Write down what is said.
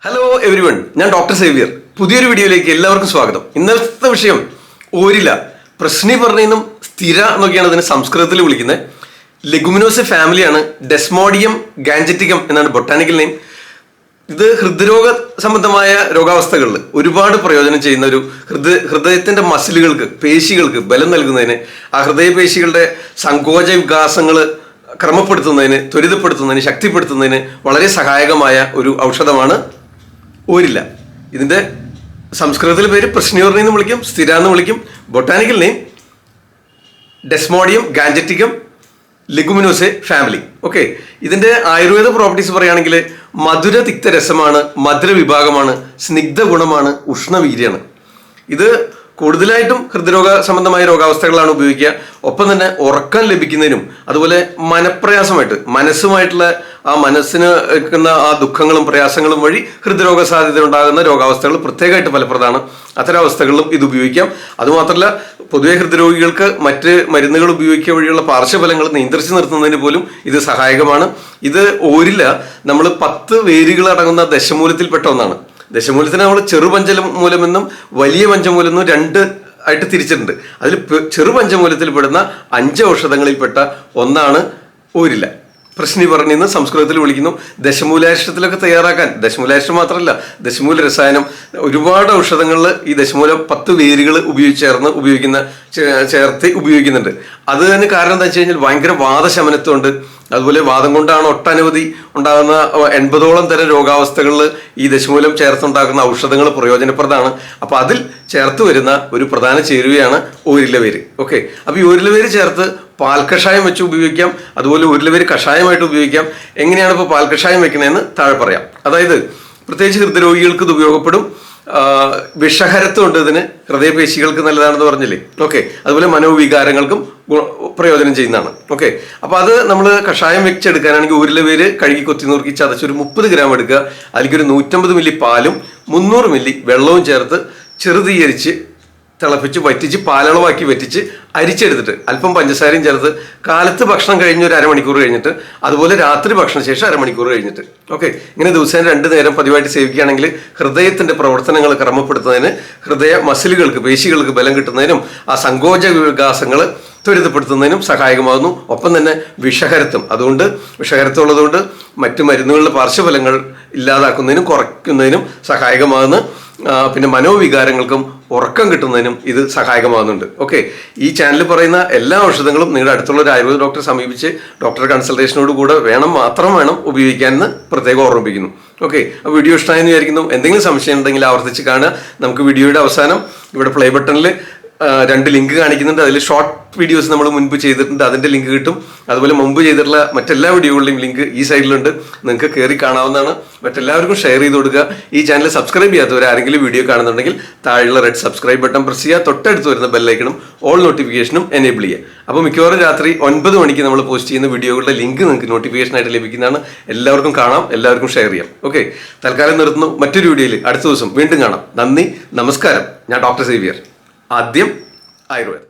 Hello everyone, ഞാൻ doctor Xavier. പുതിയൊരു വീഡിയോയിലേക്ക് എല്ലാവർക്കും സ്വാഗതം. ഇന്നത്തെ വിഷയം ഓരില, പ്രശ്നിപർണി എന്നും സ്ഥിര എന്നൊക്കെയാണ് ഇതിനെ സംസ്കൃതത്തിൽ വിളിക്കുന്നത്. ലെഗുമിനോസെ ഫാമിലിയാണ്. ഡെസ്മോഡിയം ഗാൻജറ്റിക്കം എന്നാണ് ബൊട്ടാനിക്കൽ നെയിം. ഇത് ഹൃദ്രോഗ സംബന്ധമായ രോഗാവസ്ഥകളിൽ ഒരുപാട് പ്രയോജനം ചെയ്യുന്ന ഒരു ഹൃദയത്തിന്റെ മസിലുകൾക്ക്, പേശികൾക്ക് ബലം നൽകുന്നതിന്, ആ ഹൃദയപേശികളുടെ സങ്കോച വികാസങ്ങൾ ക്രമപ്പെടുത്തുന്നതിന്, ത്വരിതപ്പെടുത്തുന്നതിന്, ശക്തിപ്പെടുത്തുന്നതിന് വളരെ സഹായകമായ ഒരു ഔഷധമാണ് ഓരില. ഇതിന്റെ സംസ്കൃതത്തിൽ പേര് പ്രശ്നിപർണി എന്ന് വിളിക്കും, സ്ഥിര എന്ന് വിളിക്കും. Botanical name Desmodium gangeticum Leguminosae family. Okay, ഇതിന്റെ ആയുർവേദ പ്രോപ്പർട്ടീസ് പറയുകയാണെങ്കിൽ മധുര തിക്തരസമാണ്, മധുര വിഭാഗമാണ്, സ്നിഗ്ധ ഗുണമാണ്, ഉഷ്ണവീര്യാണ്. ഇത് കൂടുതലായിട്ടും ഹൃദ്രോഗ സംബന്ധമായ രോഗാവസ്ഥകളാണ് ഉപയോഗിക്കുക. ഒപ്പം തന്നെ ഉറക്കം ലഭിക്കുന്നതിനും, അതുപോലെ മനസ്സുമായിട്ടുള്ള ആ മനസ്സിന് വെക്കുന്ന ആ ദുഃഖങ്ങളും പ്രയാസങ്ങളും വഴി ഹൃദ്രോഗ സാധ്യത ഉണ്ടാകുന്ന രോഗാവസ്ഥകൾ പ്രത്യേകമായിട്ട് ഫലപ്രദമാണ്. അത്തരം അവസ്ഥകളിലും ഇത് ഉപയോഗിക്കാം. അതുമാത്രമല്ല, പൊതുവെ ഹൃദ്രോഗികൾക്ക് മറ്റ് മരുന്നുകൾ ഉപയോഗിക്കുക വഴിയുള്ള പാർശ്വഫലങ്ങൾ നിയന്ത്രിച്ചു നിർത്തുന്നതിന് പോലും ഇത് സഹായകമാണ്. ഇത് ഓരില നമ്മൾ 10 വേരുകൾ അടങ്ങുന്ന ദശമൂലത്തിൽപ്പെട്ട ഒന്നാണ്. ദശമൂലത്തിന് നമ്മൾ ചെറു പഞ്ചമൂലമെന്നും വലിയ പഞ്ചമൂലമെന്നും 2 ആയിട്ട് തിരിച്ചിട്ടുണ്ട്. അതിൽ ചെറു പഞ്ചമൂലത്തിൽ പെടുന്ന 5 ഔഷധങ്ങളിൽപ്പെട്ട ഒന്നാണ് ഓരില. പ്രശ്നിപർണി എന്ന് സംസ്കൃതത്തിൽ വിളിക്കുന്നു. ദശമൂലാരിഷ്ടത്തിലൊക്കെ തയ്യാറാക്കാൻ, ദശമൂലാരിഷ്ടം മാത്രമല്ല, ദശമൂല രസായനം, ഒരുപാട് ഔഷധങ്ങളിൽ ഈ ദശമൂലം 10 വേരുകൾ ചേർത്ത് ഉപയോഗിക്കുന്നുണ്ട്. അത് തന്നെ കാരണം എന്താ വെച്ച് കഴിഞ്ഞാൽ ഭയങ്കര വാദശമനത്വമുണ്ട്. അതുപോലെ വാദം കൊണ്ടാണ് ഒട്ടനവധി ഉണ്ടാകുന്ന 80ഓളം തരം രോഗാവസ്ഥകളിൽ ഈ ദശമൂലം ചേർത്തുണ്ടാക്കുന്ന ഔഷധങ്ങൾ പ്രയോജനപ്രദമാണ്. അപ്പൊ അതിൽ ചേർത്ത് വരുന്ന ഒരു പ്രധാന ചേരുവയാണ് ഓരില വേര്. ഓക്കെ, അപ്പൊ ഈ ഓരില വേര് ചേർത്ത് പാൽക്കഷായം വെച്ച് ഉപയോഗിക്കാം. അതുപോലെ ഓരില വേര് കഷായമായിട്ട് ഉപയോഗിക്കാം. എങ്ങനെയാണ് ഇപ്പോൾ പാൽക്കഷായം വെക്കുന്നതെന്ന് താഴെ പറയാം. അതായത് പ്രത്യേകിച്ച് ഹൃദ്രോഗികൾക്ക് ഇത് ഉപയോഗപ്പെടും. വിഷഹരത്വം ഉണ്ട് ഇതിന്, ഹൃദയപേശികൾക്ക് നല്ലതാണെന്ന് പറഞ്ഞില്ലേ. ഓക്കെ, അതുപോലെ മനോവികാരങ്ങൾക്കും പ്രയോജനം ചെയ്യുന്നതാണ്. ഓക്കെ, അപ്പൊ അത് നമ്മൾ കഷായം വെച്ചെടുക്കാനാണെങ്കിൽ ഓരില വേര് കഴുകി കൊത്തി നുറുക്കി ചതച്ച് ഒരു 30 ഗ്രാം എടുക്കുക. അതിലേക്ക് ഒരു 150 മില്ലി പാലും 300 മില്ലി വെള്ളവും ചേർത്ത് ചെറുതീകരിച്ച് തിളപ്പിച്ച് വറ്റിച്ച് പാലളവാക്കി വറ്റിച്ച് അരിച്ചെടുത്തിട്ട് അല്പം പഞ്ചസാരയും ചേർത്ത് കാലത്ത് ഭക്ഷണം കഴിഞ്ഞ് ഒരു അരമണിക്കൂർ കഴിഞ്ഞിട്ട്, അതുപോലെ രാത്രി ഭക്ഷണ ശേഷം അരമണിക്കൂർ കഴിഞ്ഞിട്ട്, ഓക്കെ, ഇങ്ങനെ ദിവസേന 2 നേരം പതിവായിട്ട് സേവിക്കുകയാണെങ്കിൽ ഹൃദയത്തിന്റെ പ്രവർത്തനങ്ങൾ ക്രമപ്പെടുത്തുന്നതിന്, ഹൃദയ മസിലുകൾക്ക്, പേശികൾക്ക് ബലം കിട്ടുന്നതിനും, ആ സങ്കോച വികാസങ്ങൾ ത്വരിതപ്പെടുത്തുന്നതിനും സഹായകമാകുന്നു. ഒപ്പം തന്നെ വിഷഹരത്വം ഉള്ളതുകൊണ്ട് മറ്റു മരുന്നുകളുടെ പാർശ്വഫലങ്ങൾ ഇല്ലാതാക്കുന്നതിനും കുറയ്ക്കുന്നതിനും സഹായകമാകുന്നു. പിന്നെ മനോവികാരങ്ങൾക്കും ഉറക്കം കിട്ടുന്നതിനും ഇത് സഹായകമാകുന്നുണ്ട്. ഓക്കെ, ഈ ചാനലിൽ പറയുന്ന എല്ലാ ഔഷധങ്ങളും നിങ്ങളുടെ അടുത്തുള്ള ഒരു ആയുർവേദ ഡോക്ടറെ സമീപിച്ച് ഡോക്ടർ കൺസൾട്ടേഷനോട് കൂടെ മാത്രം വേണം ഉപയോഗിക്കാനെന്ന് പ്രത്യേകം ഓർമ്മിപ്പിക്കുന്നു. ഓക്കെ, ആ വീഡിയോ ഇഷ്ടമായെന്ന് വിചാരിക്കുന്നു. എന്തെങ്കിലും സംശയം ഉണ്ടെങ്കിൽ ആവർത്തിച്ച് കാണുക. നമുക്ക് വീഡിയോയുടെ അവസാനം ഇവിടെ പ്ലേ ബട്ടണിൽ 2 ലിങ്ക് കാണിക്കുന്നുണ്ട്. അതിൽ ഷോർട്ട് വീഡിയോസ് നമ്മൾ മുൻപ് ചെയ്തിട്ടുണ്ട്, അതിന്റെ ലിങ്ക് കിട്ടും. അതുപോലെ മുമ്പ് ചെയ്തിട്ടുള്ള മറ്റെല്ലാ വീഡിയോകളുടെയും ലിങ്ക് ഈ സൈഡിലുണ്ട്, നിങ്ങൾക്ക് കയറി കാണാവുന്നതാണ്. മറ്റെല്ലാവർക്കും ഷെയർ ചെയ്ത് കൊടുക്കുക. ഈ ചാനൽ സബ്സ്ക്രൈബ് ചെയ്യാത്തവർ ആരെങ്കിലും വീഡിയോ കാണുന്നുണ്ടെങ്കിൽ താഴെയുള്ള റെഡ് സബ്സ്ക്രൈബ് ബട്ടൺ പ്രസ് ചെയ്യുക. തൊട്ടടുത്ത് വരുന്ന ബെല്ലൈക്കണും ഓൾ നോട്ടിഫിക്കേഷനും എനേബിൾ ചെയ്യുക. അപ്പോൾ മിക്കവാറും രാത്രി 9 മണിക്ക് നമ്മൾ പോസ്റ്റ് ചെയ്യുന്ന വീഡിയോകളുടെ ലിങ്ക് നിങ്ങൾക്ക് നോട്ടിഫിക്കേഷനായിട്ട് ലഭിക്കുന്നതാണ്. എല്ലാവർക്കും കാണാം, എല്ലാവർക്കും ഷെയർ ചെയ്യാം. ഓക്കെ, തൽക്കാലം നിർത്തുന്നു. മറ്റൊരു വീഡിയോയിൽ അടുത്ത ദിവസം വീണ്ടും കാണാം. നന്ദി, നമസ്കാരം. ഞാൻ ഡോക്ടർ സേവിയർ. ആദ്യം ആയുർവേദം.